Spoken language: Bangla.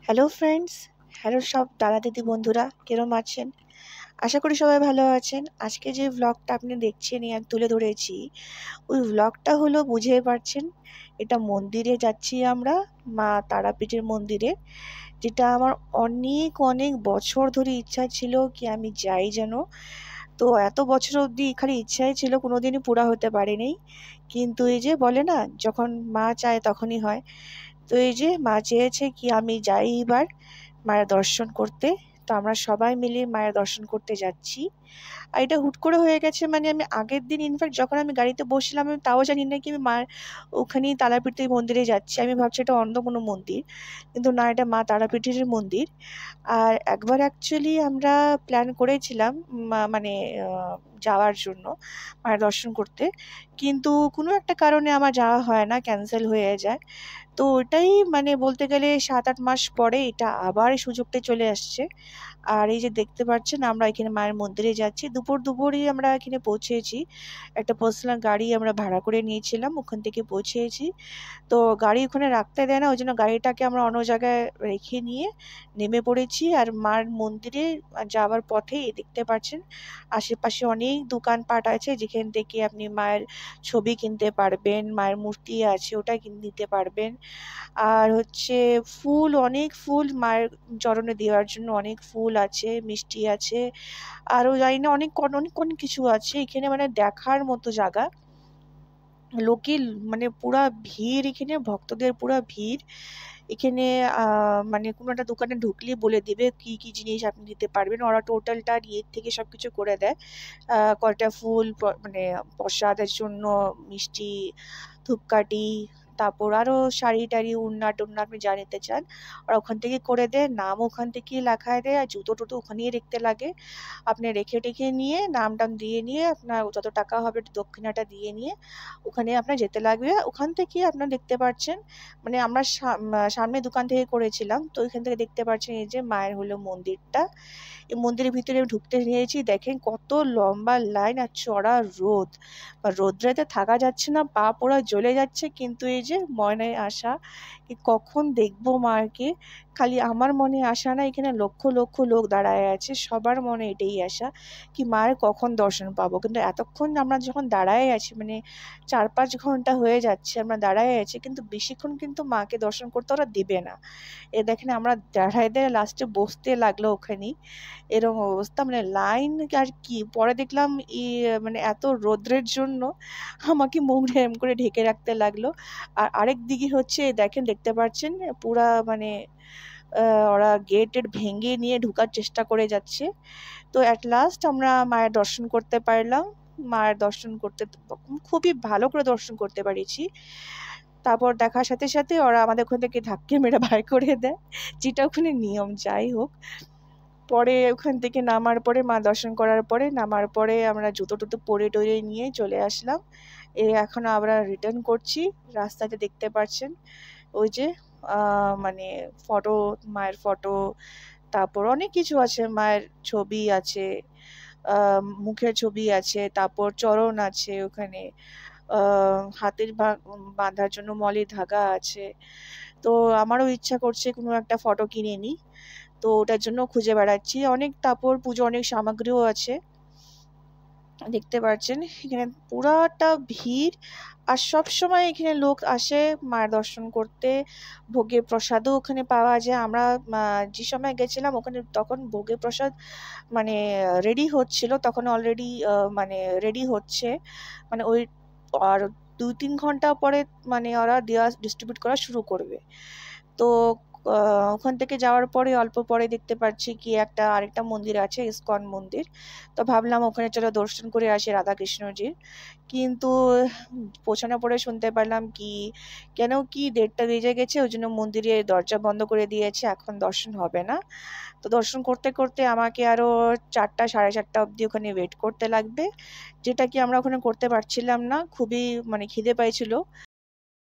হ্যালো ফ্রেন্ডস, হ্যালো সব দাদা দিদি বন্ধুরা, কেরম আছেন? আশা করি সবাই ভালো আছেন। আজকে যে ভ্লগটা আপনি দেখছেন আমি তুলে ধরেছি, ওই ভ্লগটা হলো বুঝতেই পারছেন, এটা মন্দিরে যাচ্ছি আমরা, মা তারাপীঠের মন্দিরে, যেটা আমার অনেক অনেক বছর ধরে ইচ্ছা ছিল কি আমি যাই যেন। তো এত বছর অবধি খালি ইচ্ছাই ছিল, কোনোদিনই পুরা হতে পারেনি। কিন্তু এই যে বলে না, যখন মা চায় তখনই হয়। তো এই যে মা চেয়েছে কি আমি যাই এবার মায়ের দর্শন করতে। তো আমরা সবাই মিলে মায়ের দর্শন করতে যাচ্ছি। আর এটা হুট করে হয়ে গেছে, মানে আমি আগের দিন ইনফ্যাক্ট যখন আমি গাড়িতে বসছিলাম আমি তাও জানি না কি আমি মায়ের ওখানেই তারাপীঠের মন্দিরে যাচ্ছি। আমি ভাবছি এটা অন্য কোনো মন্দির, কিন্তু না, এটা মা তারাপীঠের মন্দির। আর একবার অ্যাকচুয়ালি আমরা প্ল্যান করেছিলাম মানে যাওয়ার জন্য মায়ের দর্শন করতে, কিন্তু কোনো একটা কারণে আমার যাওয়া হয় না, ক্যান্সেল হয়ে যায়। তো ওটাই মানে বলতে গেলে ৭-৮ মাস পরে এটা আবার সুযোগটা চলে আসছে। আর এই যে দেখতে পাচ্ছেন আমরা এখানে মায়ের মন্দিরে যাচ্ছি। দুপুরই আমরা এখানে পৌঁছেছি। একটা পার্সোনাল গাড়ি আমরা ভাড়া করে নিয়েছিলাম, ওখান থেকে পৌঁছেছি। তো গাড়ি ওখানে রাখতে দেয় না, ওই জন্য গাড়িটাকে আমরা অন্য জায়গায় রেখে নিয়ে নেমে পড়েছি। আর মার মন্দিরে যাওয়ার পথেই দেখতে পাচ্ছেন আশেপাশে অনেক দোকানপাট আছে, যেখান থেকে আপনি মায়ের ছবি কিনতে পারবেন, মায়ের মূর্তি আছে ওটা নিতে পারবেন। আর হচ্ছে ফুল, অনেক ফুল মায়ের চরণে দেওয়ার জন্য অনেক ফুল আছে, মিষ্টি আছে, আরও জানি না অনেক অনেক অনেক কিছু আছে এখানে, মানে দেখার মতো জায়গা। লোকে মানে পুরা ভিড়, এখানে ভক্তদের পুরা ভিড় এখানে। মানে কোনো একটা দোকানে ঢুকলেই বলে দিবে কি কি জিনিস আপনি নিতে পারবেন, ওরা টোটালটা ইয়ে থেকে সব কিছু করে দেয়। কয়টা ফুল মানে প্রসাদের জন্য, মিষ্টি, ধূপকাঠি, তারপর আরও শাড়ি টাড়ি, ওড়না টোড়না আপনি যা নিতে চান ওরা ওখান থেকে করে দেয়। নাম ওখান থেকেই লেখায় দেয়, আর জুতো টুতো ওখানেই রাখতে লাগে। আপনি রেখে টেখে নিয়ে নাম টাম দিয়ে নিয়ে আপনার যত টাকা হবে দক্ষিণাটা দিয়ে নিয়ে ওখানে আপনার যেতে লাগবে। ওখান থেকে আপনার দেখতে পাচ্ছেন, মানে আমরা সামনে দোকান থেকে করেছিলাম, তো ওইখান থেকে দেখতে পাচ্ছেন এই যে মায়ের হলো মন্দিরটা। এই মন্দিরের ভিতরে ঢুকতে নিয়েছি, দেখেন কত লম্বা লাইন আর চড়া রোদ, বা রোদ্রেতে থাকা যাচ্ছে না, পা পোড়া জ্বলে যাচ্ছে। কিন্তু এই যে মনে আশা কি কখন দেখবো মাকে, খালি আমার মনে আশা না, এখানে লক্ষ লক্ষ লোক দাঁড়ায় আছে, সবার মনে এটাই আশা কি মায়ের কখন দর্শন পাবো। কিন্তু এতক্ষণ আমরা যখন দাঁড়ায় আছি, মানে ৪-৫ ঘন্টা হয়ে যাচ্ছে আমরা দাঁড়ায় আছি, কিন্তু বেশিক্ষণ কিন্তু মাকে দর্শন করতে ওরা দেবে না। এ দেখেন আমরা দাঁড়ায় দাঁড়ায় লাস্টে বসতে লাগলো ওখানেই, এরকম অবস্থা, মানে লাইন। আর কি পরে দেখলাম মানে এত রৌদ্রের জন্য আমাকে মুখ এরম করে ঢেকে রাখতে লাগলো। আর আরেক দিকে হচ্ছে দেখেন, দেখতে পাচ্ছেন পুরা মানে ওরা গেট ভেঙে নিয়ে ঢোকার চেষ্টা করে যাচ্ছে। তো অ্যাট লাস্ট আমরা মায়ের দর্শন করতে পারলাম। মায়ের দর্শন করতে খুবই ভালো করে দর্শন করতে পেরেছি। তারপর দেখার সাথে সাথে ওরা আমাদের ওখান থেকে ধাক্কা মেরে বাইর করে দেয়, যেটা ওখানে নিয়ম। যাই হোক, পরে ওখান থেকে নামার পরে, মা দর্শন করার পরে নামার পরে আমরা জুতো টুতো পরে টরে নিয়ে চলে আসলাম। এখন আমরা রিটার্ন করছি। রাস্তাতে দেখতে পাচ্ছেন ওই যে মানে ফটো, মায়ের ফটো, তারপর অনেক কিছু আছে, মায়ের ছবি আছে, মুখের ছবি আছে, তারপর চরণ আছে ওখানে, হাতের বাঁধার জন্য মলি ধাগা আছে। তো আমারও ইচ্ছা করছে কোনো একটা ফটো কিনে নিই, তো ওটার জন্য খুঁজে বেড়াচ্ছি অনেক। তারপর পুজো অনেক সামগ্রীও আছে, দেখতে পাচ্ছেন এখানে পুরাটা ভিড়। আর সব সময় এখানে লোক আসে মায়ের দর্শন করতে। ভোগের প্রসাদও ওখানে পাওয়া যায়। আমরা যে সময় গেছিলাম ওখানে তখন ভোগের প্রসাদ মানে রেডি হচ্ছিল, তখন অলরেডি মানে রেডি হচ্ছে, মানে ওই আর ২-৩ ঘন্টা পরে মানে ওরা দেওয়া ডিস্ট্রিবিউট করা শুরু করবে। তো ওখান থেকে যাওয়ার পরে অল্প পরে দেখতে পাচ্ছি কি একটা আরেকটা মন্দির আছে, ইসকন মন্দির। তো ভাবলাম ওখানে চলো দর্শন করে আসি রাধাকৃষ্ণজির। কিন্তু পৌঁছানোর পরে শুনতে পারলাম কি কেন কি ১:৩০ বেজে গেছে, ওই জন্য মন্দিরের দরজা বন্ধ করে দিয়েছে, এখন দর্শন হবে না। তো দর্শন করতে করতে আমাকে আরও ৪টা ৪:৩০ অবধি ওখানে ওয়েট করতে লাগবে, যেটা কি আমরা ওখানে করতে পারছিলাম না, খুবই মানে খিদে পাইছিল।